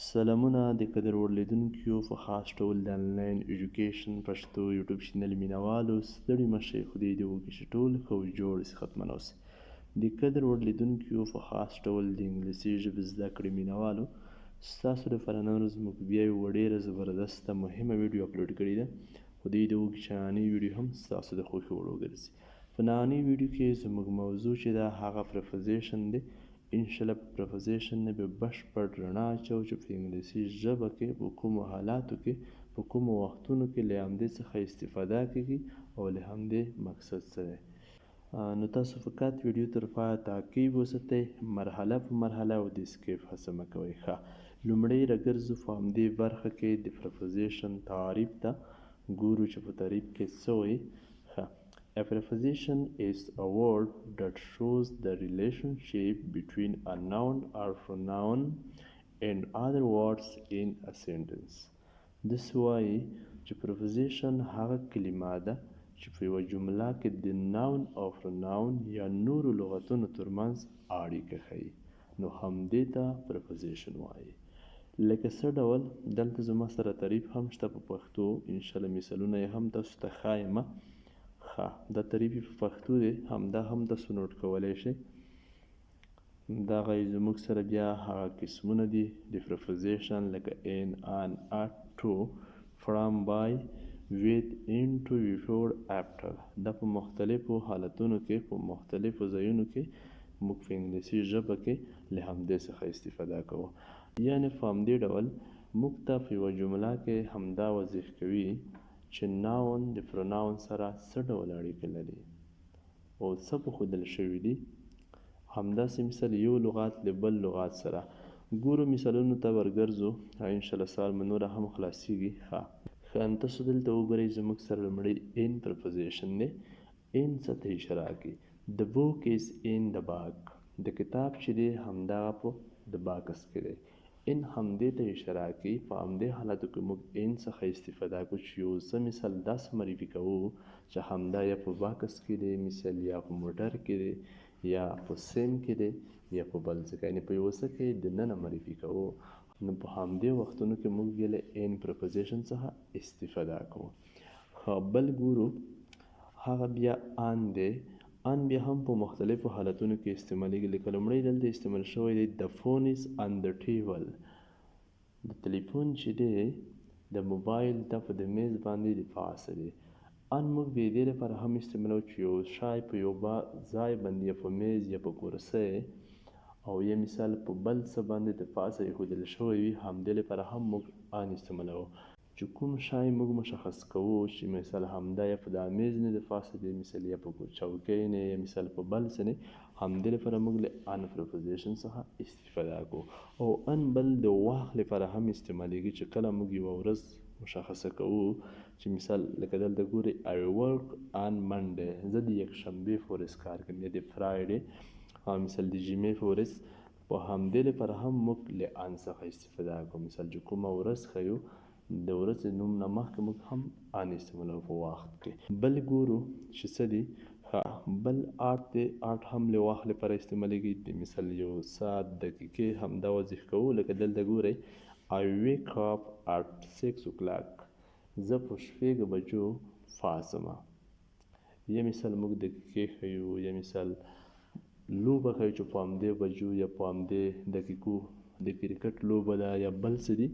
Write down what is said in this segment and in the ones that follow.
سلامونه د قدر وړ لیدونکو په خاص ډول د انلاین ایجوکیشن پښتو یوټیوب چینل مینوالو ستړي مشئ خدای دې وکړي چې ټول ښه جوړ صحتمند اوسئ. د قدر وړ لیدونکو په خاص ډول د انګلیسي ژبې زده کړې مینوالو ستاسو لپاره نن ورځ موږ بیا یوه ډېره زبردسته مهمه ویډیو اپلوډ کړې ده. خدای دې وکړي چې نننۍ ویډیو هم ستاسو د خوښې وړ وګرځي. په نننۍ ویډیو کې زموږ موضوع چې ده هغه پرپوزیشن دی. انشاءالله په پرپوزیشن نه به بشپړ رڼا اچوو چې په انګلیسي ژبه کې په کومو حالاتو کې په کومو وختونو کې له همدې څخه استفاده کیږي او له همدې مقصد څه دی. نو تاسو فقط ویډیو تر پایه تعقیب وساتئ، مرحله په مرحله او د اسکیپ هڅه مه کوئ. ښه، لومړی راګرځو په همدې برخه کې د پرپوزیشن تعریف ته ګورو چې په تعریف کې څه وایي. A preposition is a word that shows the relationship between a noun or pronoun and other words in a sentence. داسې وایي چې preposition هغه کلمه ده چې په یوه جمله کې د ناون او پروناون یا نورو لغتونو ترمنځ اړیکه ښیي، نو همدې ته preposition وایي. لکه څه ډول دلته زما سره تعریف هم شته په پښتو، انشاءالله مثالونه یې هم تاسو ته ښایمه. دا تعریف په پښتو دی، همدا هم تاسو نوټ کولی شئ. دغه زموږ سره بیا هغه قسمونه دي د preposition لکه in, on, at, to, from, by, with, into, before, after. دا په مختلفو حالتونو کې په مختلفو ځایونو کې موږ په انګلیسي ژبه کې له همدې څخه استفاده کوو. یعنې په همدې ډول موږ ته په یوه جمله کې همدا وضح کوي چې ناون د پروناون سره څه ډول اړیکه لري او څه پوښودل شوي دي. همداسې مثال یو لغات له بل لغات سره ګورو، مثالونو ته ورګرځو، انشاءالله سوال مو نوره هم خلاصیږي. ښه نو تاسو دلته وګورئ زموږ سره لومړی in preposition دی. in څه ته اشاره کوي؟ The book is in the bag. د کتاب چې دی همدغه په د باکس کې دی. ان همدې ته اشاره کوي. په همدې حالاتو کې موږ ان څخه استفاده کوو چې یو څه مثال داسې معرفي کوو چې همدا یا په باکس کې دی، مثال یا په موټر کې دی، یا په سیم کې دی، یا په بل څه کې، یعنې په یو څه کې دننه معرفي کوو. نو په همدې وختونو کې موږ بیا له ان preposition څخه استفاده کوو. بل ګورو هغه بیا ان دی. ان بیا هم په مختلفو حالتونو کې استعمالیږي. لکه لومړی دلته استعمال شوی دی the phone is on the table. د تلیفون چې دی د موبایل دا په د میز باندې د پاسه دی. ان موږ بیا دې لپاره هم استعمالوو چې یو شی په یو ځای باندې یا په میز یا په کرسۍ او یا مثال په بل څه باندې د پاسه ایښودل شوی وي، همدې لپاره هم موږ ان استعمالوو. چې کوم شی موږ مشخص کوو چې مثال همدا یا په دا میز نه د پاسه دی، مثال یا په چوکۍ نه، یا مثال په بل څه نه، همدې لپاره موږ له ان preposition څخه استفاده کوو. او ان بل د وخت لپاره هم استعمالیږي چې کله موږ یوه ورځ مشخصه کوو چې مثال لکه دلته ګورئ I work on Monday. زه د یکشنبې په ورځ کار کوم، یا د فرایډې مثال د جمعې په ورځ. په همدې لپاره هم موږ له ان څخه استفاده کوو. مثال چې کومه ورځ ښیو د ورځې نوم نه مخکې موږ هم ان استعمالوو په وخت کې. بل ګورو چې څه دي. بل آټ دی. آټ هم له وخت لپاره استعمالیږي. د مثال یو ساعت دقیقې همدا وضح کوو. لکه دلته ګورئ I wake up at 6 o'clock. زه په 6 بجو پاڅم. یا مثال موږ دقیقې ښیو، یا مثال لوبه ښیو چې په همدې بجو یا په همدې دقیقو د کرکټ لوبه ده یا بل څه دي،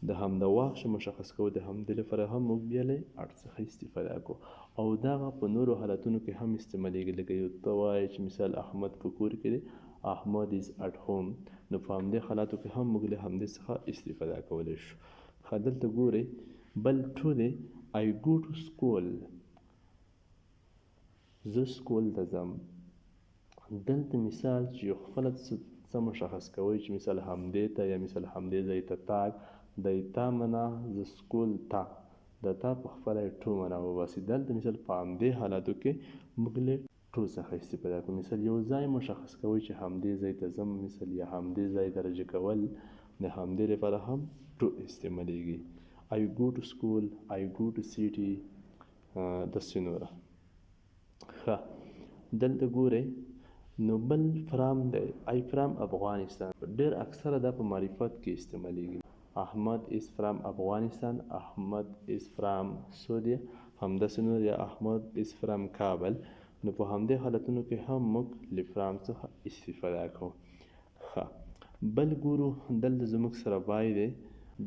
د همدا وخت چې مشخص کوو د همدې لپاره هم موږ بیا له اټ څخه استفاده کوو. او دغه په نورو حالتونو کې هم استعمالیږي. لکه یو ته وایي چې مثال احمد په کور کې دی، احمد is at home، نو په همدې حالاتو کې هم موږ له همدې څخه استفاده کولی شو. دلته ګورئ بل ټو دی I go to school. زه سکول ته ځم. دلته مثال چې یو خپله څه مشخص کوئ چې مثال همدې ته یا مثال همدې ځای ته تاګ، د تا معنا زه سکول ته، د تا په خپله یې ټو معنا وباسي. دلته مثال په همدې حالاتو کې موږ له ټو څخه استفاده کوو. مثال یو ځای مشخص کوئ چې همدې ځای ته ځم، مثال یا همدې ځای درجه کول، د همدې لپاره هم ټو استعمالیږي. I go to school, I go to city، داسې نوره. دلته ګورئ نو بل فرام دی I from افغانستان. ډېر اکثره دا په معرفت کې استعمالیږي. احمد is from افغانستان، احمد is from سعودیه، همداسې نور یا احمد is from کابل. نو په همدې حالتونو کې هم موږ له فرام څخه استفاده کوو. ښه بل ګورو دلته زموږ سره بای دی،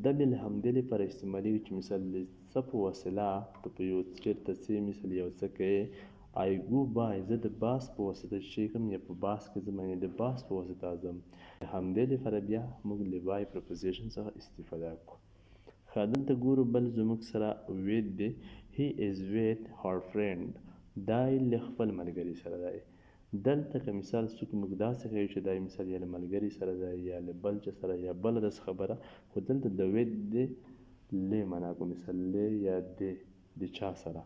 دا بیا له همدې لپاره استعمالیږي چې مثال د څه په وسیله ته په یو چېرته ځې، مثال یو څه کوې I go by، زه د باس په واسطه چې کوم یا په باس کې ځم، یعنې د باس په واسطه ځم. د همدې لپاره بیا موږ له بای پرپوزیشن څخه استفاده کوو. ښه دلته ګورو بل زموږ سره with دی، he is with her friend، دا له خپل ملګري سره دی. دلته که مثال څوک موږ داسې ښیو چې دا مثال یا له ملګري سره دی یا له بل چا سره یا بله داسې خبره، خو دلته د with دی لی معنا کوو، مثال لی یا د چا سره.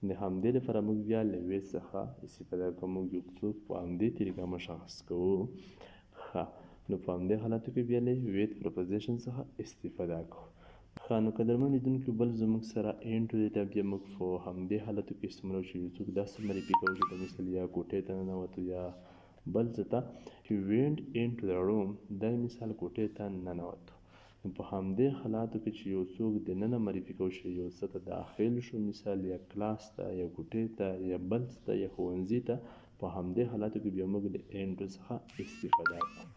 د همدې لپاره موږ بیا له with څخه استفاده کوو، موږ یو څوک په همدې طریقه مشخص کوو. ښه نو په همدې حالاتو کې بیا له with پرپوزیشن څخه استفاده کوو. ښه نو قدرمن لیدونکو بل زموږ سره اینټو دی، دا بیا موږ په همدې حالتو کې استعمالوو چې یو څوک داسې معرفي کوو چې د مثال یا کوټې ته ننوتو یا بل څه ته. he went into the room، دا مثال کوټې ته ننوتو. نو په همدې حالاتو کې چې یو څوک دننه معرفي کوو چې یو څه ته داخل شو، مثال یا کلاس ته یا کوټې ته یا بل څه ته یا ښوونځي ته، په همدې حالاتو کې بیا موږ د اینټو څخه استفاده کوو.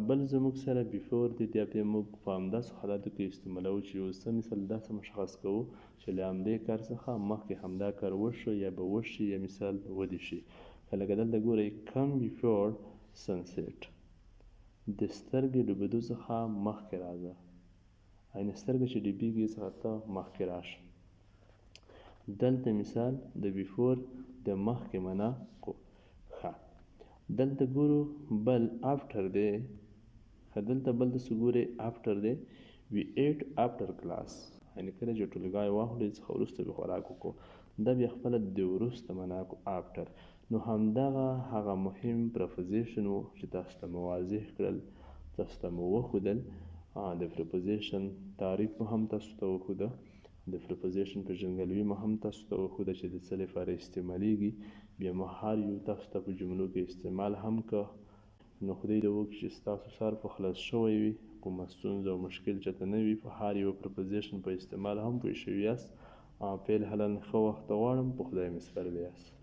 بل زموږ سره بیفور دی، دا بیا موږ په همداسې حالاتو کې استعمالوو چې یو څه مثال داسې مشخص کوو چې له همدې کار څخه مخکې همدا کار وشو یا به وشي یا مثال ودې شي. لکه دلته ګورئ come before sunset، د سترګې ډوبېدو څخه مخکې راځه، یعنې سترګې چې ډوبېږي څخه ته مخکې راشه. دلته مثال د بیفور د مخکې معنا کو. ښه دلته ګورو بل after دی. ښه دلته بل داسې ګورئ after دی we ate after class، یعنې کله چې ټولګی واخلو څخه وروسته به خوراک وکړو. دا بیا خپله د وروسته معنا کو after. نو همدغه هغه مهم پرپوزیشن و چې تاسو ته مو واضح کړل، تاسو ته مو وښودل. د پرپوزیشن تعریف مو هم تاسو ته وښوده، د پرپوزیشن پېژندګلوي مو هم تاسو ته وښوده چې د څه لپاره استعمالیږي. بیا مو هر یو تاسو ته په جملو کې استعمال هم که. نو خدای دې وکړي چې ستاسو سر په خلاص شوی وي، کومه ستونزه او مشکل چېرته نه وي، په هر یو پرپوزیشن په استعمال هم پوه شوي یاست. فعل حالا ښه وخت غواړم، په خدای مې سپارلی یاست.